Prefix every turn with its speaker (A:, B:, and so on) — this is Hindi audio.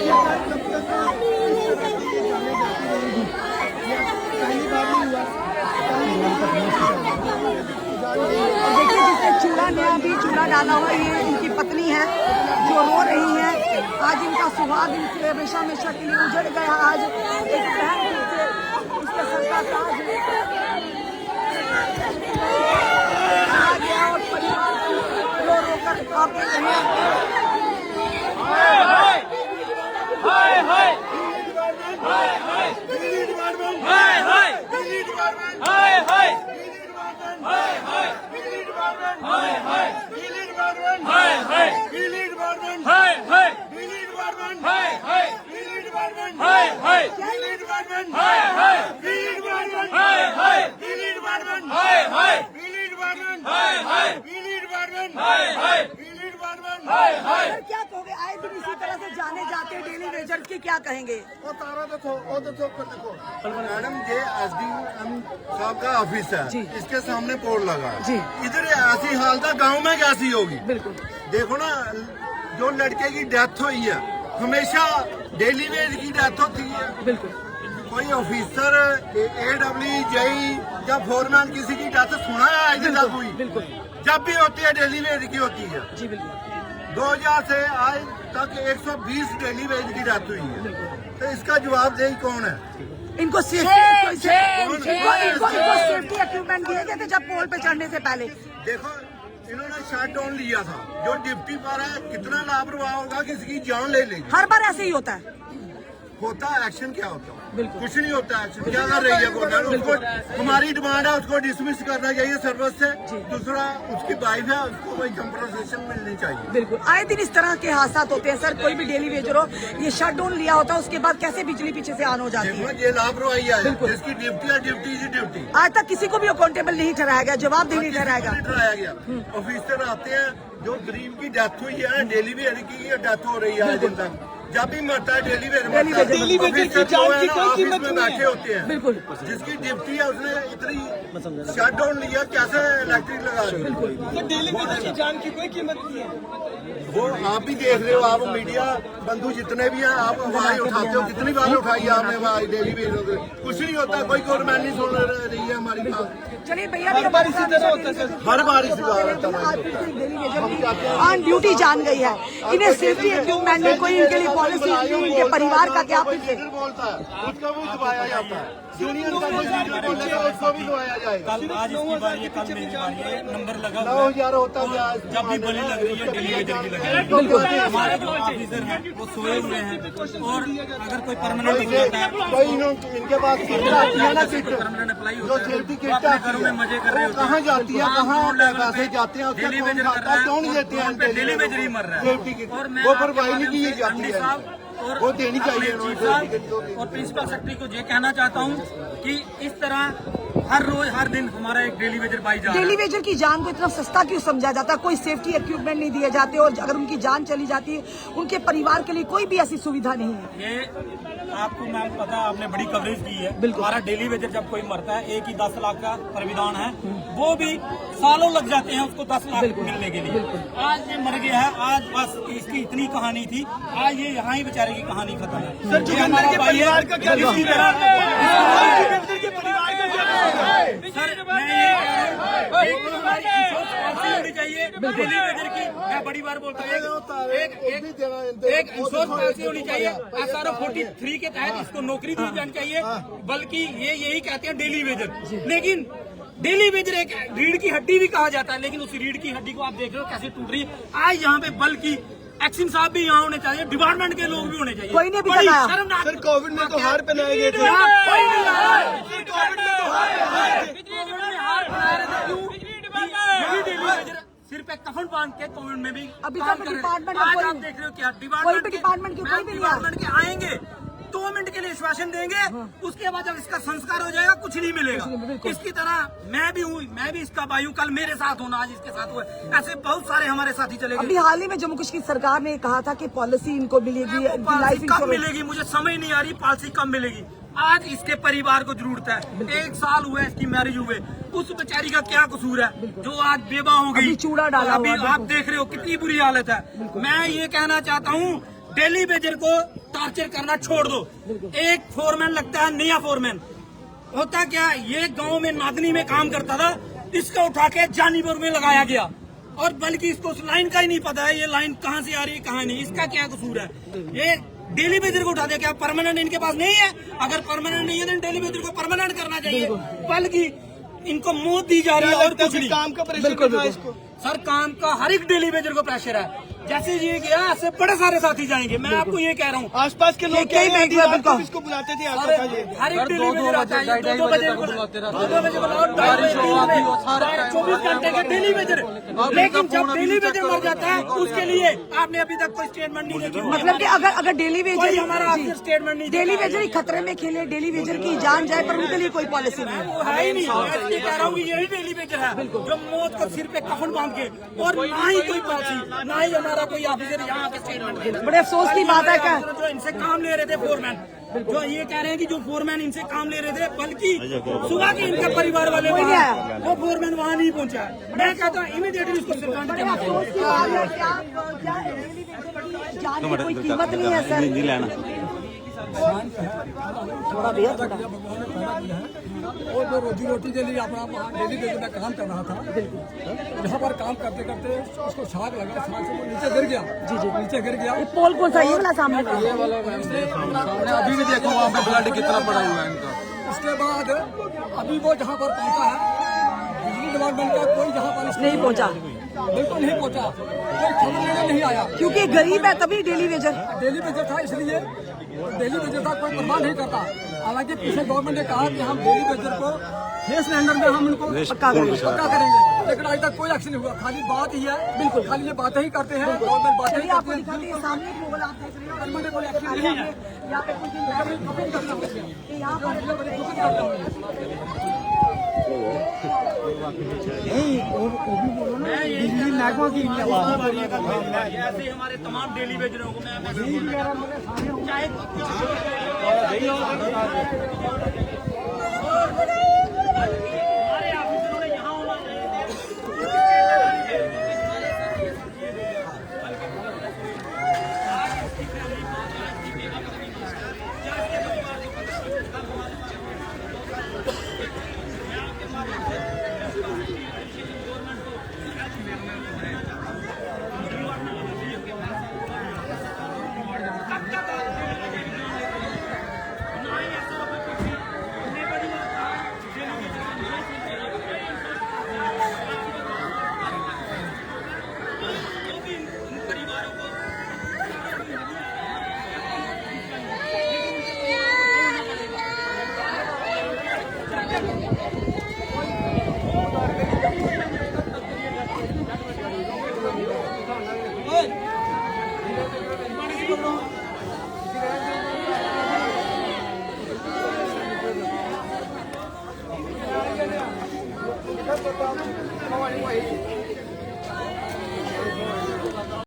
A: चूड़ा ने अभी चूड़ा डाला हुआ, ये इनकी पत्नी है जो रो रही है। आज इनका सुहाग इनके हमेशा हमेशा के लिए उजड़ गया। आज एक बहन उसके सर का ताज आ गया और परिवार रो रो कर कांपे रहे। क्या कहोगे, आए दिन इसी तरह से जाने जाते डेली वेजर की क्या कहेंगे?
B: वो देखो मैडम, ये एसडीएम साहब का ऑफिस है, इसके सामने बोर्ड लगा है। इधर ऐसी हालत गांव में कैसी होगी? बिल्कुल देखो ना, जो लड़के की डेथ हुई है, हमेशा डेली वेज की डेथ होती है। बिल्कुल कोई ऑफिसर AW जेई या फोरमैन किसी की डेथ सुना है इधर तक हुई? बिल्कुल जब भी होती है डेली वेज की होती है। जी बिल्कुल 2000 से आज तक 120 डेली वेज की डेथ हुई है। तो इसका जवाबदेही कौन है? इनको सेफ्टी इक्विपमेंट दिए गए थे जब पोल पे चढ़ने से पहले। देखो इन्होंने शट डाउन लिया था, जो डिप्टी पर है कितना लापरवाह होगा, किसी की जान ले लेगी। हर बार ऐसे ही होता है। एक्शन क्या होता है? बिल्कुल कुछ नहीं होता। एक्शन क्या कर रही है गवर्नमेंट? उसको हमारी डिमांड है, उसको डिसमिस करना चाहिए सर्विस से। दूसरा उसकी वाइफ है, उसको कोई कंपनसेशन मिलनी चाहिए। बिल्कुल आए दिन इस तरह के हादसा होते हैं सर। कोई भी डेली वेजर हो, ये शट डाउन लिया होता है, उसके बाद कैसे बिजली पीछे से ऑन हो जाती है। ये लापरवाही है, जिसकी ड्यूटी है ड्यूटी। आज तक किसी को भी अकाउंटेबल नहीं ठहराया गया, जवाबदेही नहीं ठहराया गया। ऑफिसर आते हैं, जो गरीब की डेथ हुई है, डेली वेजर की डेथ हो रही है आज दिन तक। जब भी मरता है डेली वेजर ऑफिस में बैठे होते हैं। बिल्कुल जिसकी ड्यूटी है, उसने इतनी शट डाउन लिया, कैसे इलेक्ट्रिक लगा दी? डेली वेजर की जान की कोई कीमत नहीं है। वो आप भी देख रहे हो, आप मीडिया बंधु जितने भी हैं, आप आवाज उठाते हो। कितनी बार उठाई आपने आवाज डेली वेजर? कुछ नहीं होता, कोई गवर्नमेंट नहीं सुन रही है हमारी बात। चलिए भैया, हर बार इसी तरह होता है, हर बार इसी तरह ऑन ड्यूटी जान गई है। इन्हें सेफ्टी इक्विपमेंट में कोई इनके लिए पॉलिसी, इनके परिवार का क्या बोलता है, उसका भी दबाया जाता है। यूनियन का कोई लीडर बोलेगा, उसको भी दबाया जाएगा।
C: कल आज इसकी बारी है, कल मेरी बारी है, नंबर लगा
B: 9000 होता है।
C: जब भी बलि लग रही है डेली वेजर की लग रही है। हमारे जो ऑफिसर हैं वो सोए हुए हैं, और अगर कोई परमानेंट निकलता है,
B: कोई इनके पास
C: परमानेंट अप्लाई
B: जो सेफ्टी किट
C: घरों में मजे कर रहे हैं,
B: कहाँ जाती है, कहाँ पैसे जाते हैं,
C: डेली वेजर कर रहा है,
B: कौन देते हैं?
C: डेली वेजर ही मर रहा है।
B: सेफ्टी किट वो प्रोवाइड नहीं की जाती है, वो देनी चाहिए।
C: और प्रिंसिपल सेक्रेटरी को ये कहना चाहता हूँ कि इस तरह हर रोज हर दिन हमारा एक डेली वेजर पाई जा रहा है।
A: डेली वेजर की जान को इतना सस्ता क्यों समझा जाता है? कोई सेफ्टी इक्विपमेंट नहीं दिए जाते, और अगर उनकी जान चली जाती है, उनके परिवार के लिए कोई भी ऐसी सुविधा नहीं है।
C: ये आपको मैम पता है, आपने बड़ी कवरेज की है। हमारा डेली वेजर जब कोई मरता है, एक ही 10 लाख का परिविधान है, वो भी सालों लग जाते हैं उसको 10 लाख मिलने के लिए। आज ये मर गया है, आज बस इसकी इतनी कहानी थी, आज ये यहाँ ही बेचारे की कहानी खत्म है।
B: सर जोगिंदर के परिवार का क्या?
C: सर मैं चाहिए डेली वेजर की, मैं बड़ी बार बोलता हूँ, एक इंश्योरेंस पॉलिसी होनी चाहिए। SRO 43 के तहत इसको नौकरी दी जानी चाहिए। बल्कि ये यही कहते हैं डेली वेजर, लेकिन डेली वेजर एक रीढ़ की हड्डी भी कहा जाता है, लेकिन उस रीढ़ की हड्डी को आप देख रहे हो कैसे टूट रही है। आज यहाँ पे बल्कि एक्शन साहब भी यहाँ होने चाहिए, डिपार्टमेंट के लोग भी होने चाहिए।
A: कोई नहीं भी
C: शर्मनाक।
B: सर कोविड में तो हार पहनाए गए थे।
C: कोई नहीं आया।
B: कोविड में तो हार
C: पहनाए रहे थे। यही डेली वेजर सिर्फ एक कफन बांध के कोविड में भी
A: अभी
C: काम
A: तक
C: कर रहे हैं।
A: डिपार्टमेंट
C: आज आप देख रहे हो क्या डिपार्टमेंट
A: के
C: आएंगे, 2 मिनट के लिए श्वासन देंगे, उसके बाद जब इसका संस्कार हो जाएगा कुछ नहीं मिलेगा। इसकी तरह मैं भी हूँ, मैं भी इसका भाई हूँ। कल मेरे साथ होना, आज इसके साथ हुआ, ऐसे बहुत सारे हमारे साथी चले गए।
A: अभी हाल ही में जम्मू कश्मीर सरकार ने कहा था कि पॉलिसी इनको मिलेगी,
C: पॉलिसी कब मिलेगी मुझे समझ नहीं आ रही, पॉलिसी कब मिलेगी। आज इसके परिवार को जरूरत है। 1 साल हुआ इसकी मैरिज हुए, उस बेचारी का क्या कसूर है जो आज बेवा हो गई?
A: चूड़ा डाला
C: अभी आप देख रहे हो कितनी बुरी हालत है। मैं ये कहना चाहता हूँ डेली वेजर को टार्चर करना छोड़ दो। एक फोरमैन लगता है नया फोरमैन। होता क्या, ये गांव में नादनी में काम करता था, इसका उठा के जानीपुर में लगाया गया, और बल्कि इसको उस लाइन का ही नहीं पता है ये लाइन कहाँ से आ रही है कहाँ नहीं। इसका क्या कसूर है? ये डेली बेजर को उठा दे, क्या परमानेंट इनके पास नहीं है? अगर परमानेंट नहीं है तो डेली बेजर को परमानेंट करना चाहिए, बल्कि इनको मौत दी जा रही है और कुछ नहीं।
D: काम का प्रेशर है इसको।
C: सर काम का हर एक डेली बेजर को प्रेशर है। जैसे ये गया ऐसे बड़े सारे साथी जाएंगे। मैं आपको ये कह रहा हूँ,
D: आसपास के लोग
A: कई बैंक में बिल्कुल
D: इसको बुलाते थे,
C: हर एक डेली बेजर आता है, 2 बजे बुलाओ, 24 घंटे का डेली बेजर। लेकिन जब डेली बेजर मर जाता है उसके लिए आपने अभी तक कोई स्टेटमेंट नहीं देखी।
A: मतलब कि अगर डेली वेजर
C: हमारा स्टेटमेंट नहीं,
A: डेली वेजर ही खतरे में खेले, डेली वेजर की जान जाए, पर उनके लिए कोई पॉलिसी नहीं है।
C: वो है ही नहीं। मैं ये कह रहा हूँ यही डेली बेजर है जो मौत को सिर पे कफन बांध के, और ना ही कोई पॉलिसी, ना ही हमारा कोई ऑफिसर यहाँ के स्टेटमेंट।
A: बड़े अफसोस की बात है क्या,
C: जो इनसे काम ले रहे थे फोरमैन, जो ये कह रहे हैं कि जो फोरमैन इनसे काम ले रहे थे, बल्कि सुबह के इनके परिवार वाले
A: कोई नहीं आया,
C: वो फोरमैन वहाँ नहीं पहुंचा। मैं कहता हूँ इमीडिएटली उसको सस्पेंड करना
A: अफसोस की बात है क्या डेली वेजर की जान की कोई कीमत नहीं है सर। थोड़ा भैया थोड़ा
E: और जो रोजी रोटी के लिए अपना डेली बेसिस में काम कर रहा था, यहाँ पर काम करते करते उसको शाक लगा, शाक से वो नीचे गिर गया। जी नीचे गिर गया।
A: पोल कौन सा, ये वाला सामने वाला?
E: ये वाला सामने अभी भी देखो वहाँ पे ब्लड कितना पड़ा हुआ है इनका। उसके बाद अभी वो जहाँ पर पहुँचा है, बिजली डिपार्टमेंट का कोई जहाँ पर
A: नहीं पहुंचा,
E: बिल्कुल नहीं पहुँचा, कोई खबर लेने नहीं आया।
A: क्योंकि गरीब है तभी डेली वेजर
E: था, इसलिए डेली वेजर था, कोई परवाह नहीं करता। हालांकि पीछे गवर्नमेंट ने कहा कि हम डेली वेजर को फेस लैंडर में हम उनको पक्का करेंगे, लेकिन आज तक कोई एक्शन नहीं हुआ। खाली बात ही है, बिल्कुल खाली ये बातें ही करते हैं, गवर्नमेंट बातें ही
A: आपको
E: करते
A: दिखाते हैं सामने मोबाइल आप देख रहे हो,
E: गवर्नमेंट कोई एक्शन नहीं है।
A: यहाँ पे कुछ दिन पहले खबर करता हूँ कि यहाँ पर
E: बिजली महकमा की
C: ऐसे हमारे तमाम डेली बेजरों को हमारे ऑफिसरों ने यहाँ होना
E: How are you?